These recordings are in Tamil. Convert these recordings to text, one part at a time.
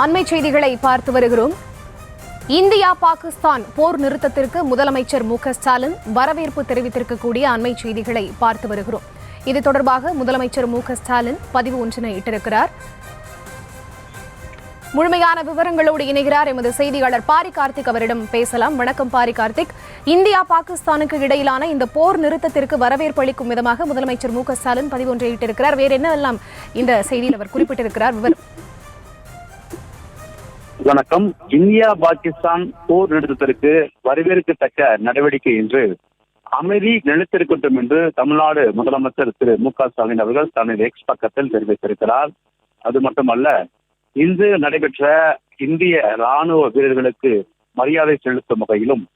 அண்மை செய்திகளை பார்த்து வருகிறோம். இந்தியா பாகிஸ்தான் போர் நிறுத்தத்திற்கு முதலமைச்சர் மு.க.ஸ்டாலின் வரவேற்பு தெரிவித்திருக்கக்கூடிய அண்மை செய்திகளை பார்த்து வருகிறோம். இது தொடர்பாக முதலமைச்சர் மு.க.ஸ்டாலின் பதிவு ஒன்றினை இட்டிருக்கிறார். முழுமையான விவரங்களோடு இணைகிறார் எமது செய்தியாளர் பாரி கார்த்திக். அவரிடம் பேசலாம். வணக்கம் பாரி கார்த்திக். இந்தியா பாகிஸ்தானுக்கு இடையிலான இந்த போர் நிறுத்தத்திற்கு வரவேற்பு அளிக்கும் விதமாக முதலமைச்சர் மு.க.ஸ்டாலின் பதிவு ஒன்றை இட்டிருக்கிறார். வேறு என்னவெல்லாம் இந்த செய்தியில் அவர் குறிப்பிட்டிருக்கிறார்? வணக்கம். இந்தியா பாகிஸ்தான் போர் நிறுத்தத்திற்கு வரவேற்கத்தக்க நடவடிக்கை என்று அமைதி நிலைத்திருக்கட்டும் என்று தமிழ்நாடு முதலமைச்சர் திரு மு.க.ஸ்டாலின் அவர்கள் தனது எக்ஸ் பக்கத்தில் தெரிவித்திருக்கிறார். அது மட்டுமல்ல, இன்று நடைபெற்ற இந்திய ராணுவ வீரர்களுக்கு மரியாதை செலுத்தும் வகையிலும்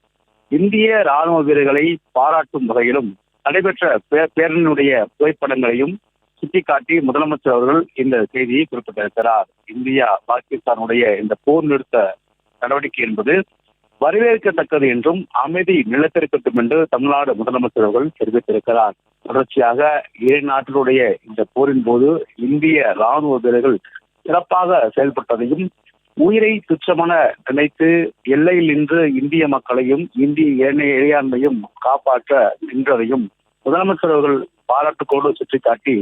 இந்திய ராணுவ வீரர்களை பாராட்டும் வகையிலும் நடைபெற்ற பேரணியினுடைய புகைப்படங்களையும் சுட்டிக்காட்டி முதலமைச்சர் அவர்கள் இந்த செய்தியை குறிப்பிட்டிருக்கிறார். இந்தியா பாகிஸ்தானுடைய இந்த போர் நிறுத்த நடவடிக்கை என்பது வரவேற்கத்தக்கது என்றும் அமைதி நிலைத்திருக்கட்டும் என்று தமிழ்நாடு முதலமைச்சர் அவர்கள் தெரிவித்திருக்கிறார். தொடர்ச்சியாக இரு நாட்டினுடைய இந்த போரின் போது இந்திய ராணுவ வீரர்கள் சிறப்பாக செயல்பட்டதையும் உயிரை துச்சமென நினைத்து எல்லையில் நின்று இந்திய மக்களையும் இந்திய இறையாண்மையும் காப்பாற்ற நின்றதையும் முதலமைச்சர் அவர்கள் பாராட்டுக்கோடு சுட்டிக்காட்டி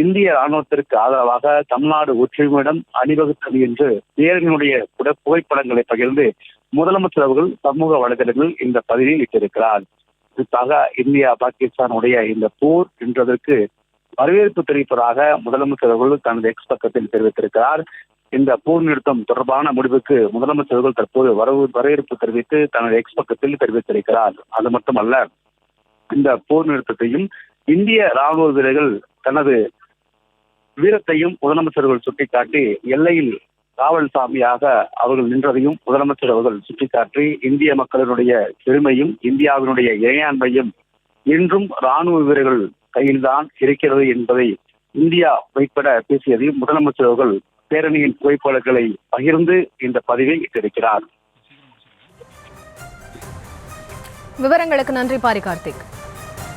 இந்திய ராணுவத்திற்கு ஆதரவாக தமிழ்நாடு ஒற்றுமையிடம் அணிவகுத்தது என்று பேரணியினுடைய புகைப்படங்களை பகிர்ந்து முதலமைச்சர் அவர்கள் சமூக வலைதளங்களில் இந்த பதிவில் இட்டிருக்கிறார். குறிப்பாக இந்தியா பாகிஸ்தானுடைய இந்த போர் என்றதற்கு வரவேற்பு தெரிவிப்பதாக முதலமைச்சர் அவர்கள் தனது எக்ஸ் பக்கத்தில் தெரிவித்திருக்கிறார். இந்த போர் நிறுத்தம் தொடர்பான முடிவுக்கு முதலமைச்சர் அவர்கள் தற்போது வரவேற்பு தெரிவித்து தனது எக்ஸ் பக்கத்தில் தெரிவித்திருக்கிறார். அது மட்டுமல்ல, இந்த போர் நிறுத்தத்தையும் இந்திய ராணுவ வீரர்கள் தனது வீரத்தையும் முதலமைச்சர்கள் சுட்டிக்காட்டி எல்லையில் காவல் சாமியாக அவர்கள் நின்றதையும் முதலமைச்சர் அவர்கள் சுட்டிக்காட்டி இந்திய மக்களினுடைய பெருமையும் இந்தியாவினுடைய இறையாண்மையும் என்றும் ராணுவ வீரர்கள் கையில்தான் இருக்கிறது என்பதை இந்தியா வைப்பட பேசியதையும் முதலமைச்சர் அவர்கள் பேரணியின் புகைப்படங்களை பகிர்ந்து இந்த பதிவை இட்டிருக்கிறார். விவரங்களுக்கு நன்றி பாரி கார்த்திக்.